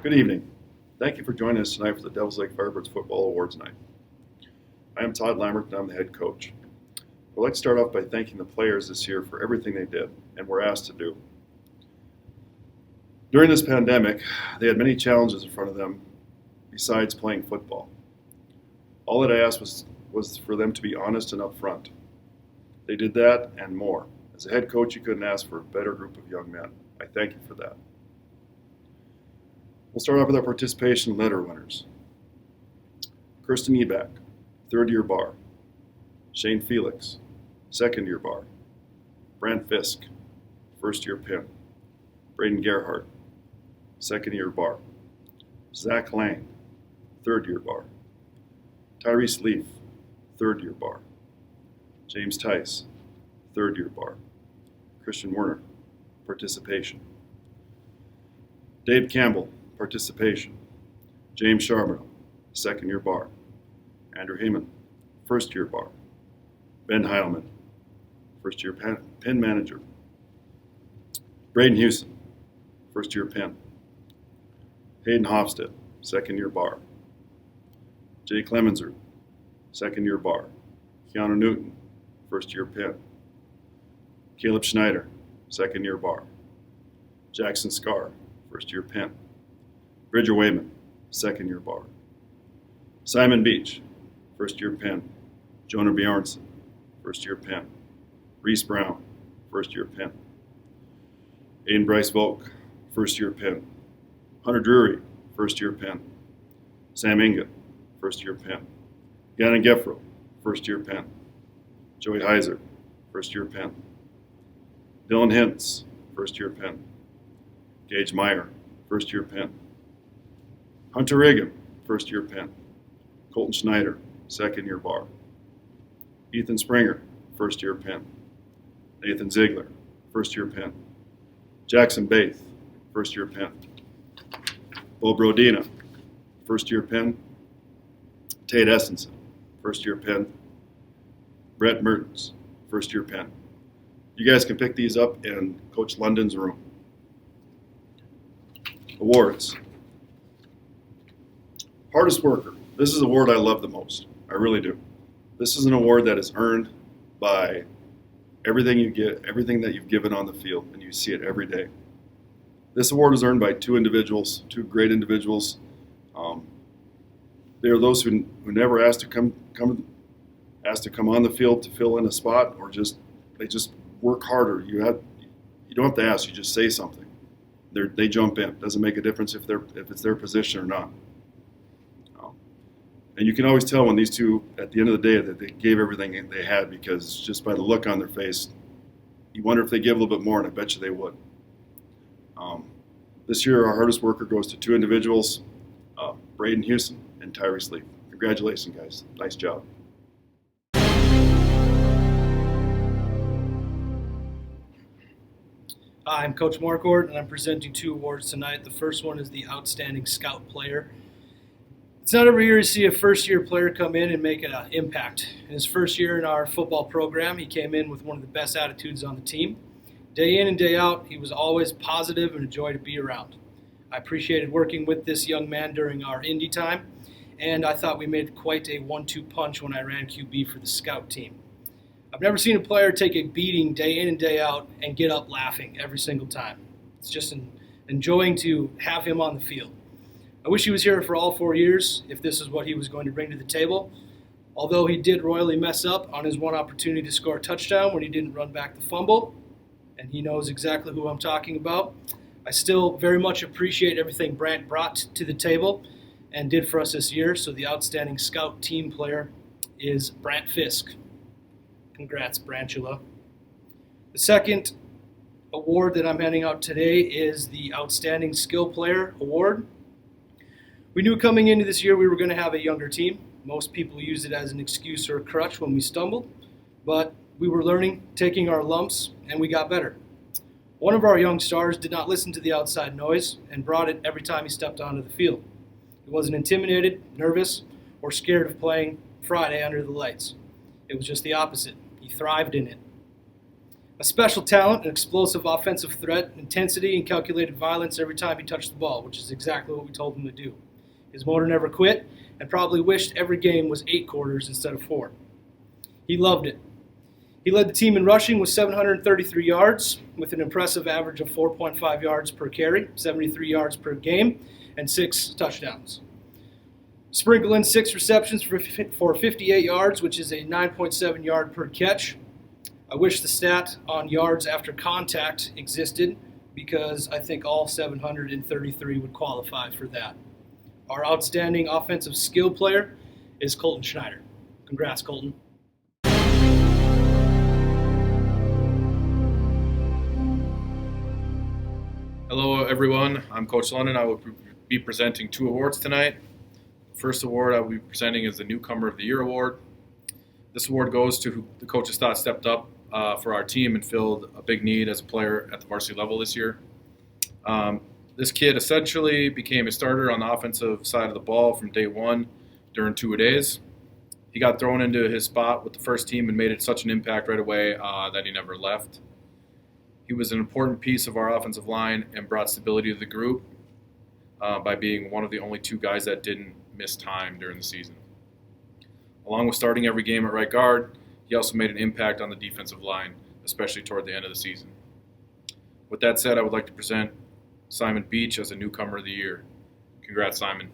Good evening. Thank you for joining us tonight for the Devils Lake Firebirds Football Awards Night. I am Todd Lambert and I'm the head coach. I'd like to start off by thanking the players this year for everything they did and were asked to do. During this pandemic, they had many challenges in front of them besides playing football. All that I asked was for them to be honest and upfront. They did that and more. As a head coach, you couldn't ask for a better group of young men. I thank you for that. We'll start off with our participation letter winners. Kirsten Eback, third-year bar. Shane Felix, second-year bar. Brant Fisk, first-year pin. Braden Gerhardt, second-year bar. Zach Lang, third-year bar. Tyrese Leaf, third-year bar. James Tice, third-year bar. Christian Werner, participation. Dave Campbell, participation. James Charbonneau, second-year bar. Andrew Heyman, first-year bar. Ben Heilman, first-year pin manager. Braden Houston, first-year pin. Hayden Hofstad, second-year bar. Jay Clemenser, second-year bar. Keanu Newton, first-year pin. Caleb Schneider, second-year bar. Jackson Scar, first-year pin. Bridger Wayman, second-year bar. Simon Beach, first-year pin. Jonah Bjornson, first-year pin. Reese Brown, first-year pin. Aiden Bryce Volk, first-year pin. Hunter Drury, first-year pin. Sam Ingot, first-year pin. Gannon Geffro, first-year pin. Joey Heiser, first-year pin. Dylan Hintz, first-year pin. Gage Meyer, first-year pin. Hunter Reagan, first-year pin. Colton Schneider, second-year bar. Ethan Springer, first-year pin. Nathan Ziegler, first-year pin. Jackson Baith, first-year pin. Bo Brodina, first-year pin. Tate Essenson, first-year pin. Brett Mertens, first-year pin. You guys can pick these up in Coach London's room. Awards. Hardest worker. This is the award I love the most. I really do. This is an award that is earned by everything you get, everything that you've given on the field, and you see it every day. This award is earned by two individuals, two great individuals. They are those who never asked to come on the field to fill in a spot, or they just work harder. You don't have to ask. You just say something. They jump in. It doesn't make a difference if it's their position or not. And you can always tell when these two, at the end of the day, that they gave everything they had, because just by the look on their face, you wonder if they give a little bit more, and I bet you they would. This year, our hardest worker goes to two individuals, Braden Houston and Tyrese Leaf. Congratulations, guys. Nice job. Hi, I'm Coach Marquardt, and I'm presenting two awards tonight. The first one is the Outstanding Scout Player. It's not every year you see a first-year player come in and make an impact. In his first year in our football program, he came in with one of the best attitudes on the team. Day in and day out, he was always positive and a joy to be around. I appreciated working with this young man during our Indy time, and I thought we made quite a 1-2 punch when I ran QB for the scout team. I've never seen a player take a beating day in and day out and get up laughing every single time. It's just enjoying to have him on the field. I wish he was here for all 4 years if this is what he was going to bring to the table. Although he did royally mess up on his one opportunity to score a touchdown when he didn't run back the fumble, and he knows exactly who I'm talking about, I still very much appreciate everything Brant brought to the table and did for us this year. So the Outstanding Scout Team Player is Brant Fisk. Congrats, Brantula. The second award that I'm handing out today is the Outstanding Skill Player Award. We knew coming into this year we were going to have a younger team. Most people use it as an excuse or a crutch when we stumbled, but we were learning, taking our lumps, and we got better. One of our young stars did not listen to the outside noise and brought it every time he stepped onto the field. He wasn't intimidated, nervous, or scared of playing Friday under the lights. It was just the opposite. He thrived in it. A A special talent, an explosive offensive threat, intensity, and calculated violence every time he touched the ball, which is exactly what we told him to do. His motor never quit, and probably wished every game was 8 quarters instead of 4. He loved it. He led the team in rushing with 733 yards, with an impressive average of 4.5 yards per carry, 73 yards per game, and 6 touchdowns. Sprinkle in 6 receptions for 58 yards, which is a 9.7 yard per catch. I wish the stat on yards after contact existed, because I think all 733 would qualify for that. Our outstanding offensive skill player is Colton Schneider. Congrats, Colton. Hello, everyone. I'm Coach London. I will be presenting 2 awards tonight. The first award I will be presenting is the Newcomer of the Year award. This award goes to who the coaches thought stepped up for our team and filled a big need as a player at the varsity level this year. This kid essentially became a starter on the offensive side of the ball from day one during 2-a-days. He got thrown into his spot with the first team and made it such an impact right away that he never left. He was an important piece of our offensive line and brought stability to the group by being one of the only 2 guys that didn't miss time during the season. Along with starting every game at right guard, he also made an impact on the defensive line, especially toward the end of the season. With that said, I would like to present Simon Beach as a Newcomer of the Year. Congrats, Simon.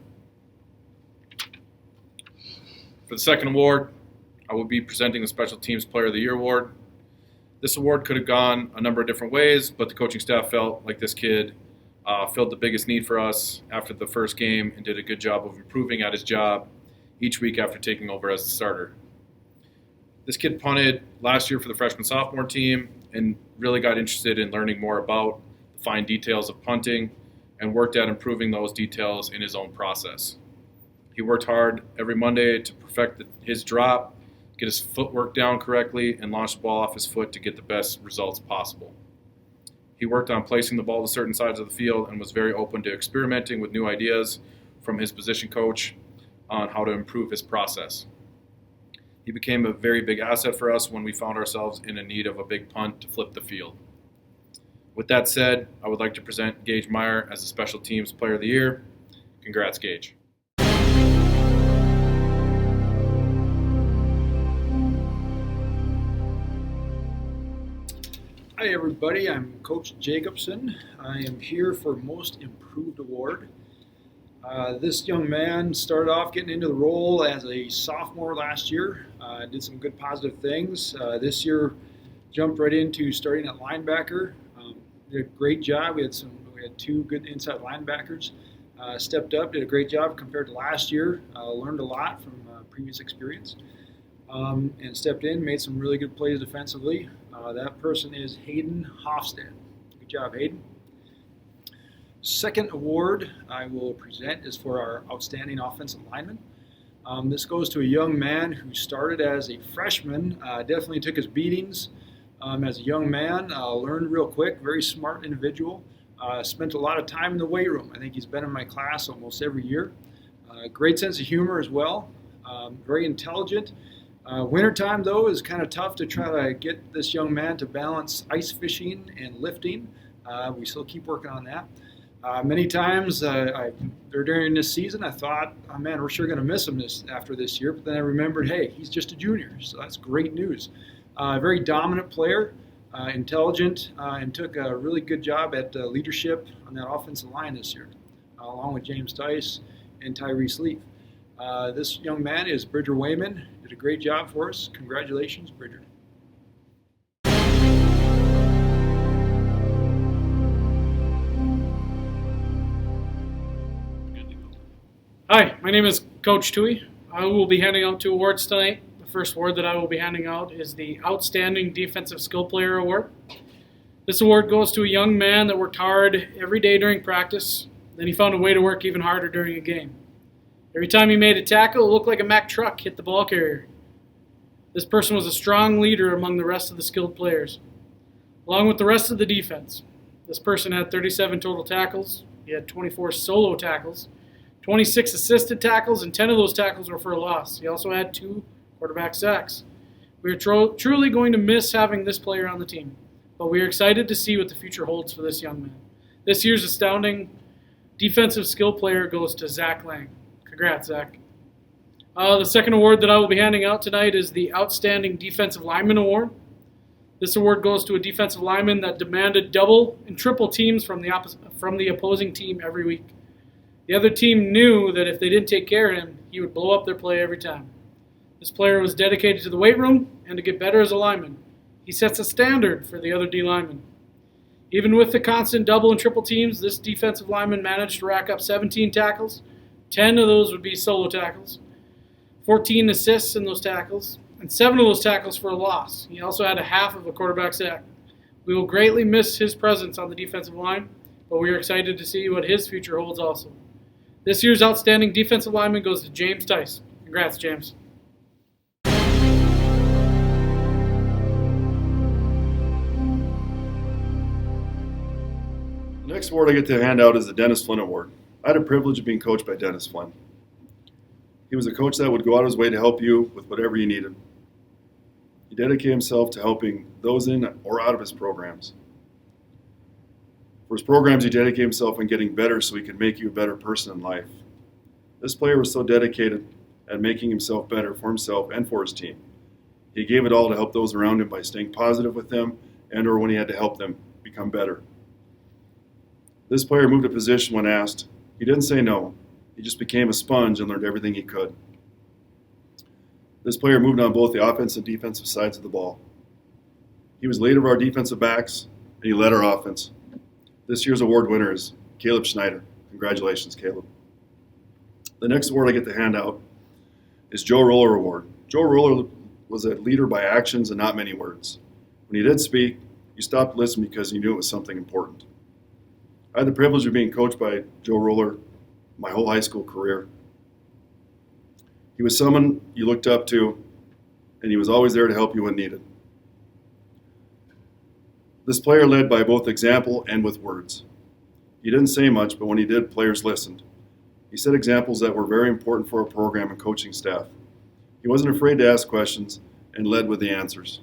For the second award, I will be presenting the Special Teams Player of the Year award. This award could have gone a number of different ways, but the coaching staff felt like this kid filled the biggest need for us after the first game and did a good job of improving at his job each week after taking over as the starter. This kid punted last year for the freshman-sophomore team and really got interested in learning more about the fine details of punting and worked at improving those details in his own process. He worked hard every Monday to perfect his drop, get his footwork down correctly, and launch the ball off his foot to get the best results possible. He worked on placing the ball to certain sides of the field and was very open to experimenting with new ideas from his position coach on how to improve his process. He became a very big asset for us when we found ourselves in a need of a big punt to flip the field. With that said, I would like to present Gage Meyer as the Special Teams Player of the Year. Congrats, Gage. Hi everybody, I'm Coach Jacobson. I am here for Most Improved Award. This young man started off getting into the role as a sophomore last year, did some good positive things. This year jumped right into starting at linebacker. Did a great job. We had 2 good inside linebackers. Stepped up, did a great job compared to last year. Learned a lot from previous experience. And stepped in, made some really good plays defensively. That person is Hayden Hofstad. Good job, Hayden. Second award I will present is for our outstanding offensive lineman. This goes to a young man who started as a freshman, definitely took his beatings as a young man, learned real quick, very smart individual, spent a lot of time in the weight room. I think he's been in my class almost every year. Great sense of humor as well, very intelligent. Wintertime, though, is kind of tough to try to get this young man to balance ice fishing and lifting. We still keep working on that. Many times during this season, I thought, oh man, we're sure going to miss him after this year. But then I remembered, hey, he's just a junior, so that's great news. Very dominant player, intelligent, and took a really good job at leadership on that offensive line this year, along with James Tice and Tyrese Leaf. This young man is Bridger Wayman. Did a great job for us. Congratulations, Bridger. Hi, my name is Coach Tui. I will be handing out 2 awards tonight. The first award that I will be handing out is the Outstanding Defensive Skill Player Award. This award goes to a young man that worked hard every day during practice, then he found a way to work even harder during a game. Every time he made a tackle, it looked like a Mack truck hit the ball carrier. This person was a strong leader among the rest of the skilled players, along with the rest of the defense. This person had 37 total tackles. He had 24 solo tackles, 26 assisted tackles, and 10 of those tackles were for a loss. He also had 2 quarterback sacks. We are truly going to miss having this player on the team. but we are excited to see what the future holds for this young man. This year's astounding defensive skill player goes to Zach Lang. Congrats, Zach. The second award that I will be handing out tonight is the Outstanding Defensive Lineman Award. This award goes to a defensive lineman that demanded double and triple teams from the opposing team every week. The other team knew that if they didn't take care of him, he would blow up their play every time. This player was dedicated to the weight room and to get better as a lineman. He sets a standard for the other D linemen. Even with the constant double and triple teams, this defensive lineman managed to rack up 17 tackles. 10 of those would be solo tackles, 14 assists in those tackles, and 7 of those tackles for a loss. He also had a half of a quarterback sack. We will greatly miss his presence on the defensive line, but we are excited to see what his future holds also. This year's Outstanding Defensive Lineman goes to James Tice. Congrats, James. The next award I get to hand out is the Dennis Flynn Award. I had the privilege of being coached by Dennis Flynn. He was a coach that would go out of his way to help you with whatever you needed. He dedicated himself to helping those in or out of his programs. For his programs, he dedicated himself in getting better so he could make you a better person in life. This player was so dedicated at making himself better for himself and for his team. He gave it all to help those around him by staying positive with them and or when he had to help them become better. This player moved a position when asked. He didn't say no. He just became a sponge and learned everything he could. This player moved on both the offensive and defensive sides of the ball. He was leader of our defensive backs, and he led our offense. This year's award winner is Caleb Schneider. Congratulations, Caleb. The next award I get to hand out is Joe Roller Award. Joe Roller was a leader by actions and not many words. When he did speak, you stopped to listen because you knew it was something important. I had the privilege of being coached by Joe Roller my whole high school career. He was someone you looked up to, and he was always there to help you when needed. This player led by both example and with words. He didn't say much, but when he did, players listened. He set examples that were very important for our program and coaching staff. He wasn't afraid to ask questions and led with the answers.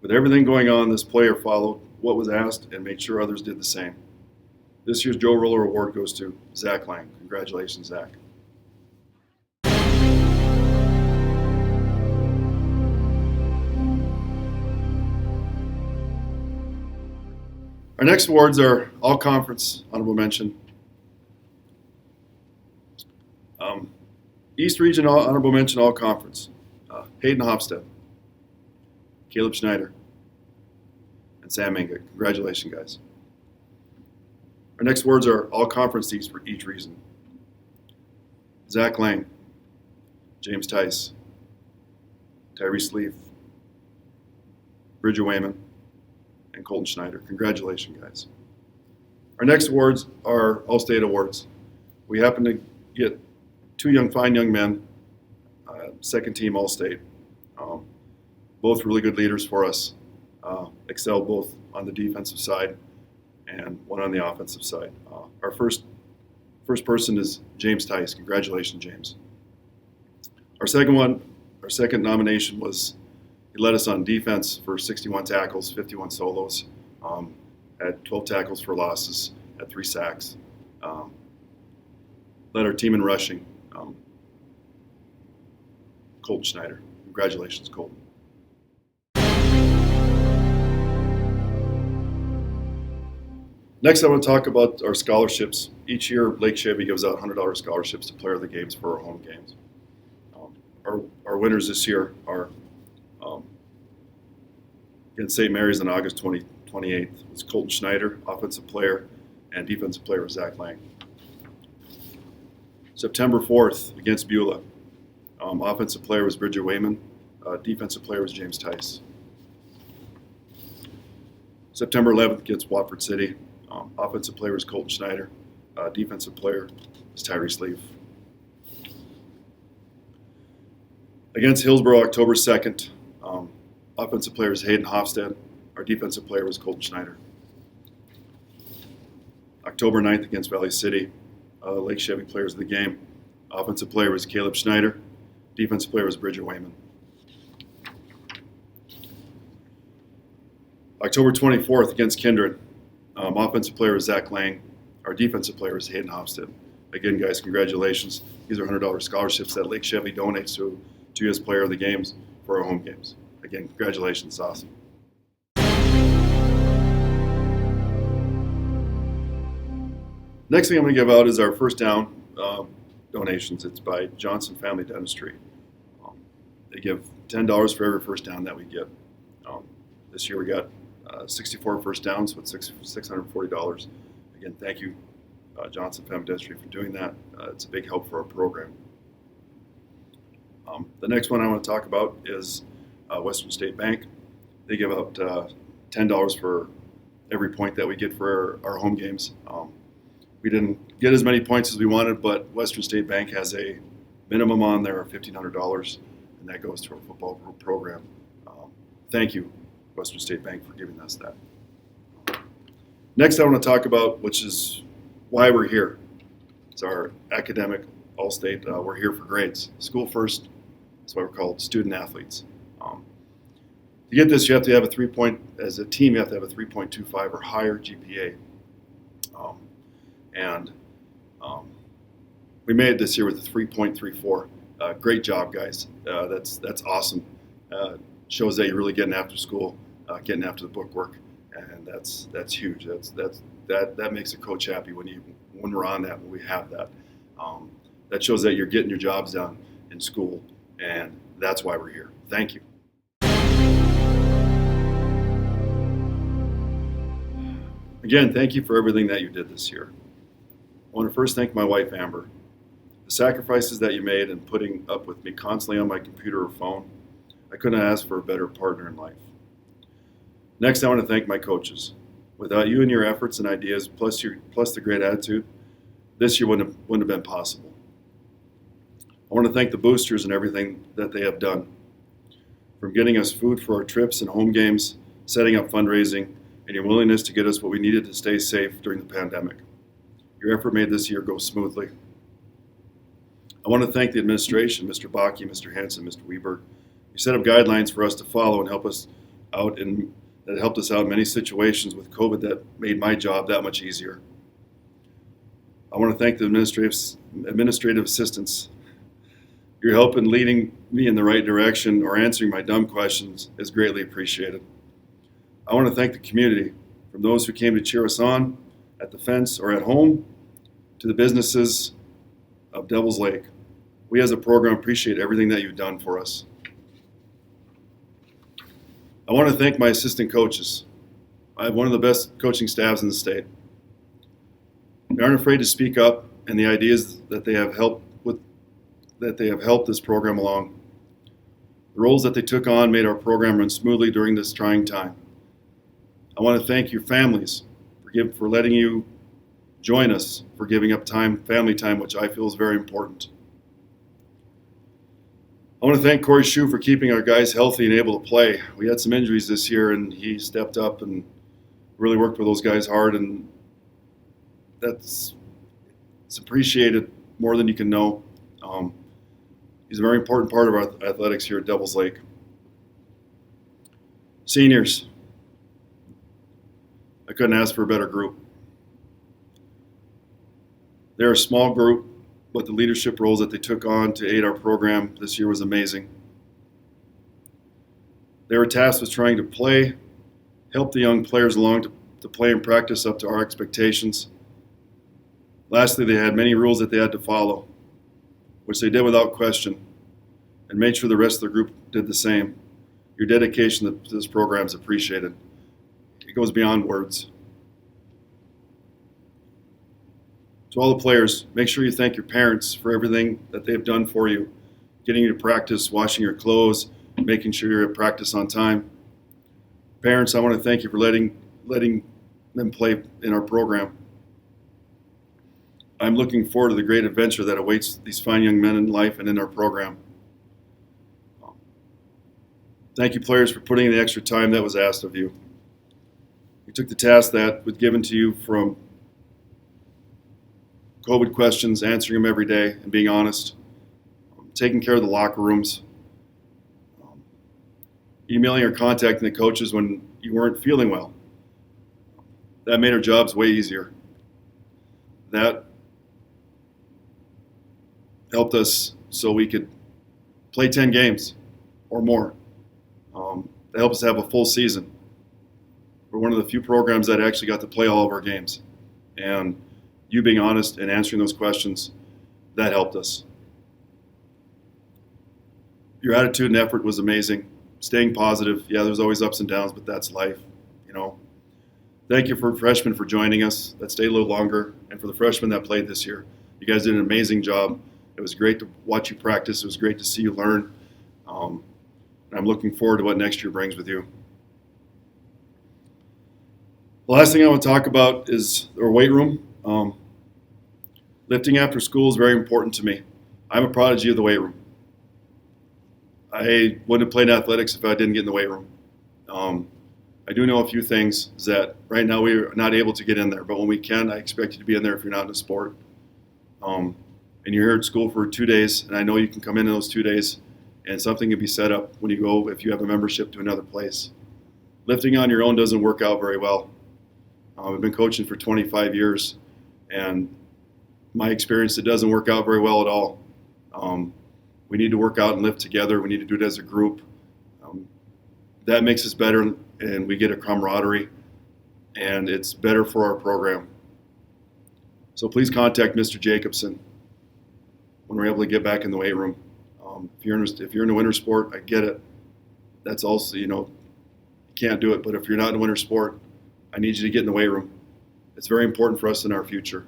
With everything going on, this player followed what was asked and made sure others did the same. This year's Joe Roller Award goes to Zach Lang. Congratulations, Zach. Our next awards are all conference honorable mention. East Region honorable mention, all conference. Hayden Hofstad, Caleb Schneider, and Sam Minga. Congratulations, guys. Our next awards are all conference East for each reason. Zach Lang, James Tice, Tyrese Leaf, Bridger Wayman, and Colton Schneider. Congratulations, guys. Our next awards are All-State awards. We happen to get 2 fine young men, second team All-State. Both really good leaders for us, excelled both on the defensive side and one on the offensive side. Our first person is James Tice. Congratulations, James. Our second nomination was, he led us on defense for 61 tackles, 51 solos, had 12 tackles for losses, had 3 sacks. Led our team in rushing, Colton Schneider. Congratulations, Colton. Next, I want to talk about our scholarships. Each year, Lake Chevy gives out $100 scholarships to player of the games for our home games. Our winners this year are against St. Mary's on August 28th. It's Colton Schneider, offensive player, and defensive player was Zach Lang. September 4th against Beulah, offensive player was Bridger Wayman, defensive player was James Tice. September 11th against Watford City, offensive player was Colton Schneider, defensive player was Tyrese Leaf. Against Hillsborough, October 2nd, offensive player was Hayden Hofstad, our defensive player was Colton Schneider. October 9th against Valley City, Lake Chevy players of the game, offensive player was Caleb Schneider, defensive player was Bridger Wayman. October 24th against Kindred. Offensive player is Zach Lang. Our defensive player is Hayden Hofstad. Again, guys, congratulations. These are $100 scholarships that Lake Chevy donates to you as player of the games for our home games. Again, congratulations. It's awesome. Next thing I'm going to give out is our first down donations. It's by Johnson Family Dentistry. They give $10 for every first down that we get. This year we got 64 first downs with $640. Again, thank you, Johnson Family Dentistry, for doing that. It's a big help for our program. The next one I want to talk about is Western State Bank. They give out $10 for every point that we get for our home games. We didn't get as many points as we wanted, but Western State Bank has a minimum on there of $1,500, and that goes to our football program. Thank you, Western State Bank, for giving us that. Next, I want to talk about, which is why we're here. It's our academic all-state. We're here for grades. School first. That's why we're called student athletes. To get this, you have to have as a team, you have to have a 3.25 or higher GPA. We made it this year with a 3.34. Great job, guys. That's awesome. Shows that you're really getting after school, getting after the book work, and that's huge. That makes a coach happy when we're on that, when we have that. That shows that you're getting your jobs done in school, and that's why we're here. Thank you. Again, thank you for everything that you did this year. I want to first thank my wife, Amber. The sacrifices that you made in putting up with me constantly on my computer or phone, I couldn't ask for a better partner in life. Next, I want to thank my coaches. Without you and your efforts and ideas, plus the great attitude, this year wouldn't have been possible. I want to thank the boosters and everything that they have done, from getting us food for our trips and home games, setting up fundraising, and your willingness to get us what we needed to stay safe during the pandemic. Your effort made this year go smoothly. I want to thank the administration, Mr. Bakke, Mr. Hansen, Mr. Weberg. You set up guidelines for us to follow and help us out, and that helped us out in many situations with COVID that made my job that much easier. I want to thank the administrative assistants. Your help in leading me in the right direction or answering my dumb questions is greatly appreciated. I want to thank the community, from those who came to cheer us on at the fence or at home, to the businesses of Devil's Lake. We as a program appreciate everything that you've done for us. I want to thank my assistant coaches. I have one of the best coaching staffs in the state. They aren't afraid to speak up, and the ideas that they have helped this program along. The roles that they took on made our program run smoothly during this trying time. I want to thank your families for letting you join us, for giving up family time, which I feel is very important. I want to thank Corey Shue for keeping our guys healthy and able to play. We had some injuries this year, and he stepped up and really worked with those guys hard, and it's appreciated more than you can know. He's a very important part of our athletics here at Devils Lake. Seniors, I couldn't ask for a better group. They're a small group, but the leadership roles that they took on to aid our program this year was amazing. They were tasked with trying to help the young players along to play and practice up to our expectations. Lastly, they had many rules that they had to follow, which they did without question, and made sure the rest of the group did the same. Your dedication to this program is appreciated. It goes beyond words. To all the players, make sure you thank your parents for everything that they've done for you, getting you to practice, washing your clothes, making sure you're at practice on time. Parents, I want to thank you for letting them play in our program. I'm looking forward to the great adventure that awaits these fine young men in life and in our program. Thank you, players, for putting in the extra time that was asked of you. You took the task that was given to you, from COVID questions, answering them every day, and being honest, taking care of the locker rooms, emailing or contacting the coaches when you weren't feeling well. That made our jobs way easier. That helped us so we could play 10 games or more. That helped us have a full season. We're one of the few programs that actually got to play all of our games. And you being honest and answering those questions, that helped us. Your attitude and effort was amazing. Staying positive. Yeah, there's always ups and downs, but that's life, you know. Thank you for freshmen for joining us that stayed a little longer, and for the freshmen that played this year. You guys did an amazing job. It was great to watch you practice. It was great to see you learn. And I'm looking forward to what next year brings with you. The last thing I want to talk about is our weight room. Lifting after school is very important to me. I'm a prodigy of the weight room. I wouldn't have played athletics if I didn't get in the weight room. I do know a few things that right now we're not able to get in there, but when we can, I expect you to be in there if you're not in a sport. And you're here at school for 2 days, and I know you can come in those 2 days, and something can be set up when you go if you have a membership to another place. Lifting on your own doesn't work out very well. I've been coaching for 25 years, and my experience, it doesn't work out very well at all. We need to work out and lift together. We need to do it as a group. That makes us better, and we get a camaraderie, and it's better for our program. So please contact Mr. Jacobson when we're able to get back in the weight room. If you're in a winter sport, I get it. That's also, you can't do it. But if you're not in a winter sport, I need you to get in the weight room. It's very important for us in our future.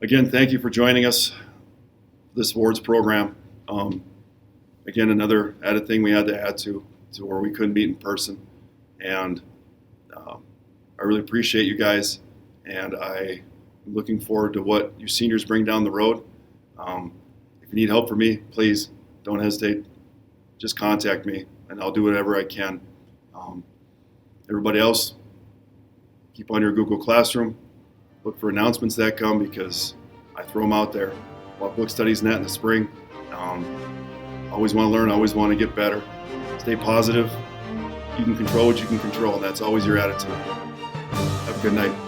Again, thank you for joining us, this awards program. Again, another added thing we had to add to where we couldn't meet in person. And I really appreciate you guys, and I'm looking forward to what you seniors bring down the road. If you need help from me, please don't hesitate. Just contact me, and I'll do whatever I can. Everybody else, keep on your Google Classroom. Look for announcements that come, because I throw them out there. We'll have book studies and that in the spring. Always want to learn, always want to get better. Stay positive. You can control what you can control, and that's always your attitude. Have a good night.